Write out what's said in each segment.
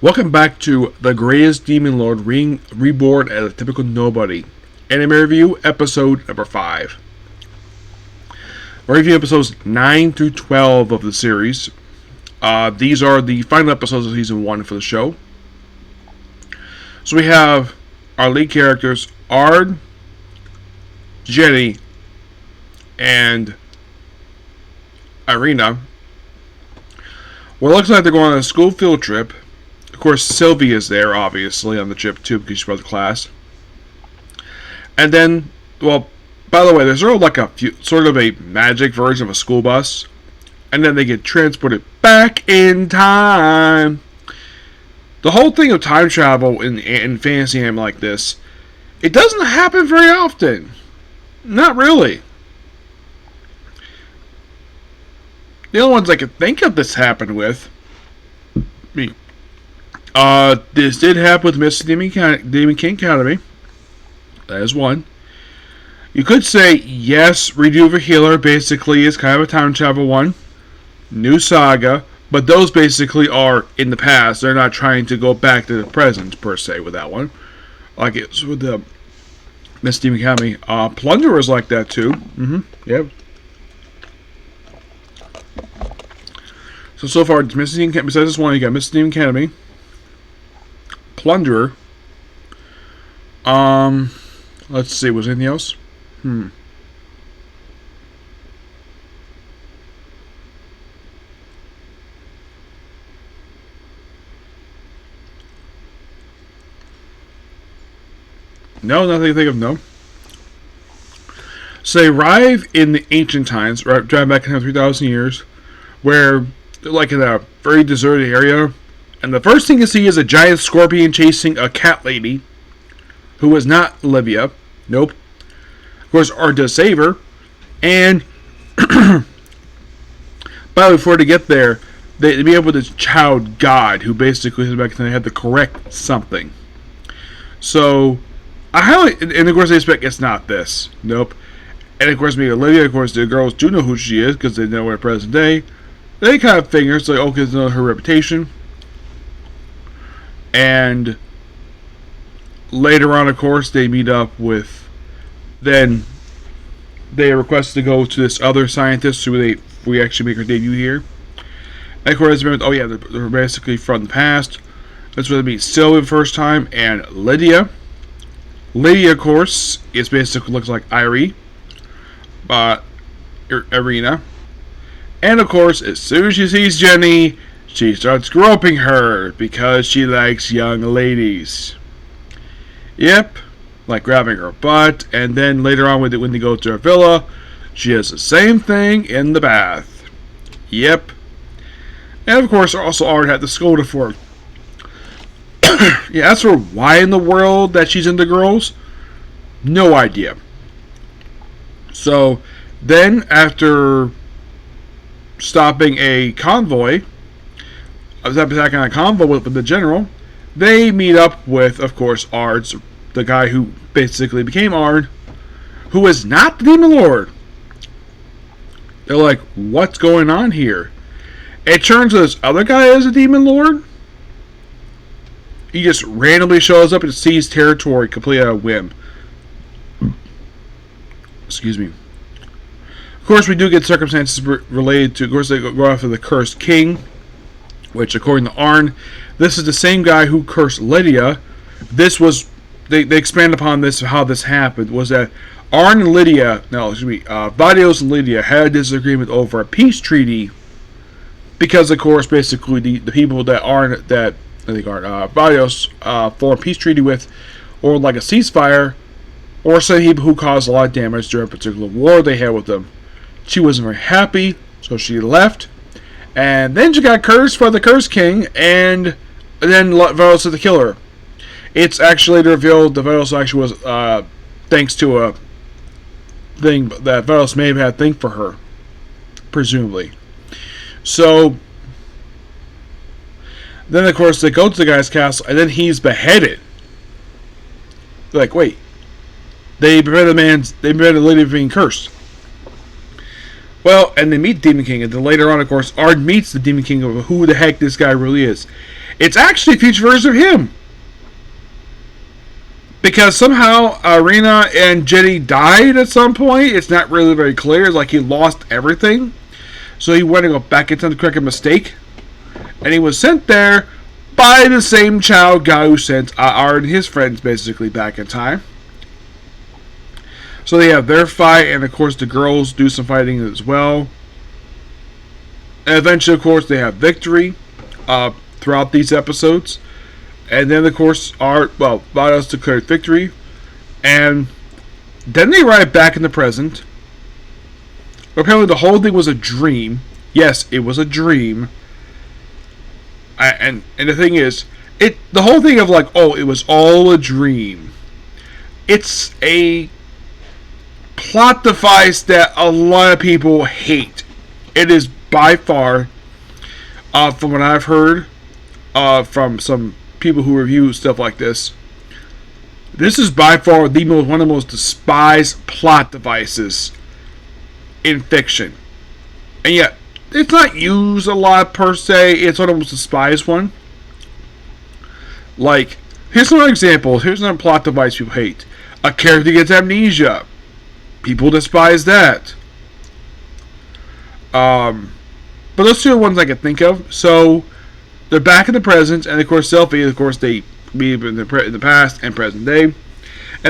Welcome back to The Greatest Demon Lord Reborn as a Typical Nobody. Anime Review, episode number 5. We're reviewing episodes 9 through 12 of the series. These are the final episodes of season 1 for the show. So we have our lead characters, Ard, Jenny, and Irina. Well, it looks like they're going on a school field trip. Of course, Sylvie is there, obviously, on the trip, too, because she's part of the class. And then, well, by the way, there's sort of a magic version of a school bus. And then they get transported back in time. The whole thing of time travel in fantasy anime like this, it doesn't happen very often. Not really. The only ones I can think of this happened with, this did happen with Mr. Demon King Academy. That is one. You could say, yes, Redo of a Healer basically is kind of a time travel one. New Saga, but those basically are in the past. They're not trying to go back to the present, per se, with that one. Like it's with the Mr. Demon Academy. Plunderer is like that, too. Yep. So far, besides this one, you got Mr. Demon Academy. Plunderer. Let's see, was there anything else? No, nothing to think of, no. So they arrive in the ancient times, right, driving back in 3,000 years, where they're like in a very deserted area. And the first thing you see is a giant scorpion chasing a cat lady, who is not Olivia. Nope. Of course, Art does save her. And, but before they get there, they meet up with this child god, who basically back then had to correct something. So, I highly, and of course they expect it's not this. Nope. And of course, meet Olivia. Of course, the girls do know who she is, because they know her present day. They kind of figure, it's like, okay, they know her reputation. And later on, of course, they meet up with. Then they request to go to this other scientist who we actually make her debut here. And of course, oh yeah, they're basically from the past. That's where they meet Sylvia the first time and Lydia. Lydia, of course, is basically looks like Irie, Irina. And of course, as soon as she sees Jenny, she starts groping her because she likes young ladies. Yep, like grabbing her butt, and then later on when they go to her villa, she does the same thing in the bath. Yep. And of course, also Art had to scold her for yeah, ask her why in the world that she's into girls. No idea. So, then after stopping a convoy, attacking on a convoy with the general, they meet up with, of course, Ard's, the guy who basically became Ard, who is not the Demon Lord. They're like, what's going on here? It turns out this other guy is a Demon Lord. He just randomly shows up and seizes territory completely out of whim. Excuse me. Of course, we do get circumstances related to, of course, they go after the Cursed King, which, according to Arn, this is the same guy who cursed Lydia. This was, they expand upon this, how this happened, was that Arn and Lydia, Vadios and Lydia had a disagreement over a peace treaty, because, of course, basically, the people that Vadios formed a peace treaty with, or like a ceasefire, or some people who caused a lot of damage during a particular war they had with them. She wasn't very happy, so she left. And then she got cursed by the Cursed King, and then Vados had to kill her. It's actually revealed that Vados actually was thanks to a thing that Vados may have had think for her, presumably. So then, of course, they go to the guy's castle, and then he's beheaded. They're like, wait, they prevented the lady from being cursed. Well, and they meet Demon King, and then later on, of course, Ard meets the Demon King of who the heck this guy really is. It's actually a future version of him. Because somehow Arena and Jenny died at some point. It's not really very clear. It's like he lost everything. So he went to go back in time to correct a mistake. And he was sent there by the same child guy who sent Ard and his friends basically back in time. So they have their fight, and of course the girls do some fighting as well. And eventually, of course, they have victory throughout these episodes. And then, of course, Vados declared victory. And then they arrive back in the present. Apparently the whole thing was a dream. Yes, it was a dream. And the thing is, the whole thing of like, oh, it was all a dream. It's a plot device that a lot of people hate. It is by far, from what I've heard, from some people who review stuff like this, this is by far one of the most despised plot devices in fiction. And yet, it's not used a lot per se. It's one of the most despised one. Like, here's another example. Here's another plot device people hate. A character gets amnesia. People despise that. But those two are ones I can think of. So, they're back in the present, and of course, Selphie, of course, they meet in the past and present day. And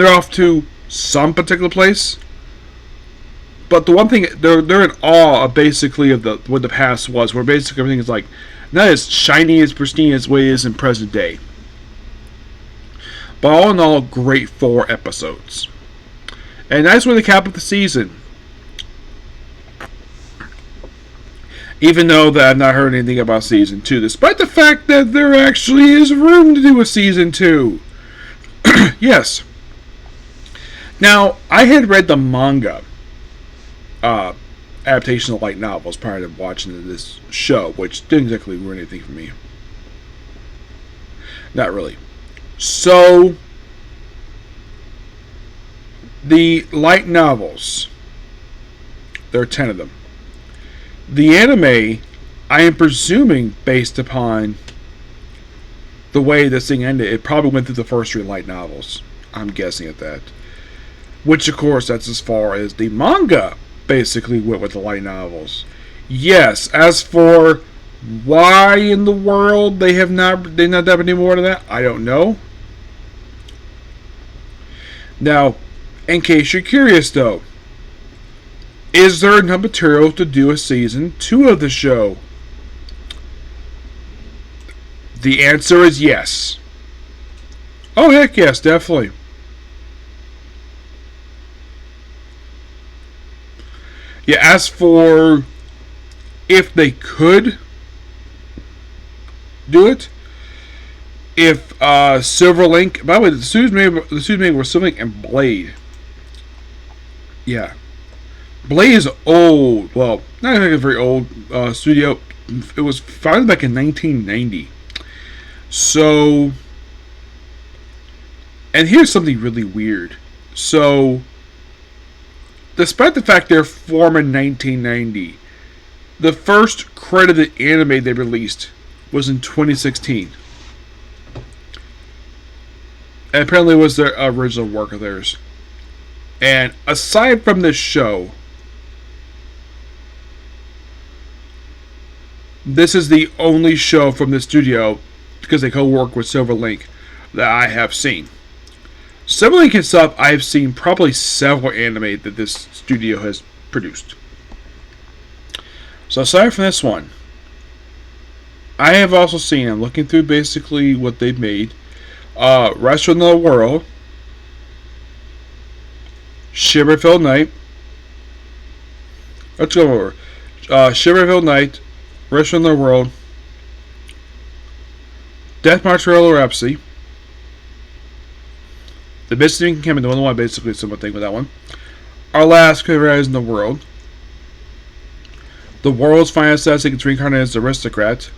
they're off to some particular place. But the one thing, they're in awe of basically of what the past was, where basically everything is like, not as shiny, as pristine as what it is in present day. But all in all, great 4 episodes. And that's where they cap up the season. Even though that I've not heard anything about season 2, despite the fact that there actually is room to do a season 2. Yes. Now, I had read the manga adaptation of light novels prior to watching this show, which didn't exactly ruin anything for me. Not really. So, the light novels, there are 10 of them. The anime, I am presuming, based upon the way this thing ended, it probably went through the first 3 light novels. I'm guessing at that. Which, of course, that's as far as the manga basically went with the light novels. Yes, as for why in the world they not done any more of that, I don't know. Now, in case you're curious though, is there enough material to do a season 2 of the show? The answer is yes. Oh heck yes, definitely. Yeah, as for if they could do it, if Silverlink, by the way, the studios made were Silverlink and Blade. Yeah. Blade is old. Well, not a very old studio. It was founded back in 1990. So, and here's something really weird. So, despite the fact they're formed in 1990, the first credited anime they released was in 2016. And apparently it was their original work of theirs. And aside from this show, this is the only show from the studio, because they co-work with Silverlink, that I have seen. Silverlink itself, I have seen probably several anime that this studio has produced. So aside from this one, I have also seen, I'm looking through basically what they've made, Restaurant of the World, Shiverville Night, let's go over, Shiverville Night, Restaurant of the World, Death March Royal Rhapsody, The Missing Kingdom, the one basically similar thing with that one, Our Last Rise in the World, The World's Finest Assassin Gets Reincarnated as Aristocrat,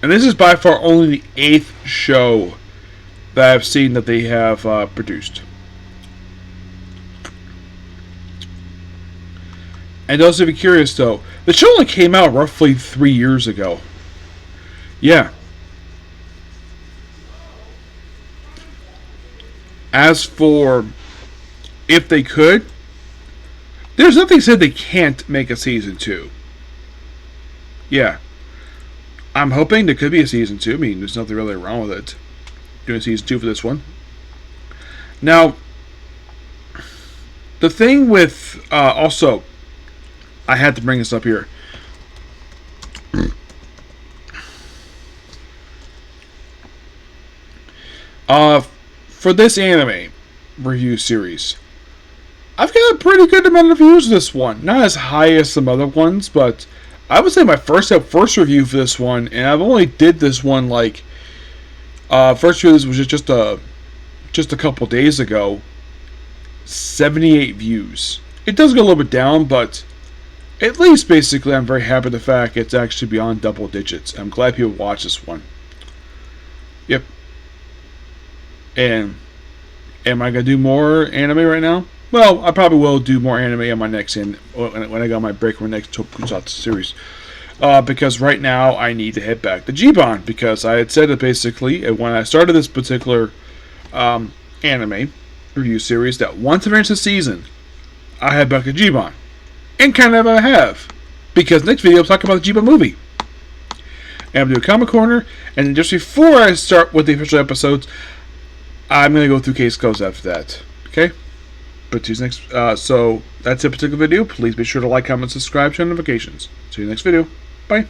And this is by far only the 8th show that I've seen that they have produced. And those of you curious, though, the show only came out roughly 3 years ago. Yeah. As for if they could, there's nothing said they can't make a season 2. Yeah. I'm hoping there could be a season 2. I mean, there's nothing really wrong with it. Doing a season 2 for this one. Now, the thing with, also, I had to bring this up here. For this anime review series, I've got a pretty good amount of views of this one. Not as high as some other ones, but I would say my first review for this one, and I've only did this one like first review was just a couple days ago. 78 views. It does go a little bit down, but at least basically I'm very happy with the fact it's actually beyond double digits. I'm glad people watch this one. Yep. And am I gonna do more anime right now? Well, I probably will do more anime on my next when I go on my break for my next Tokusatsu series. Because right now I need to head back to Giban, because I had said it basically when I started this particular anime review series that once I finish the season, I head back to Giban. And kind of I have. Because next video I'm talking about the Giban movie. And I'm going to do a comic corner, and just before I start with the official episodes, I'm going to go through case codes after that. Okay? But see you next. So that's a particular video. Please be sure to like, comment, subscribe, turn notifications. See you next video. Bye.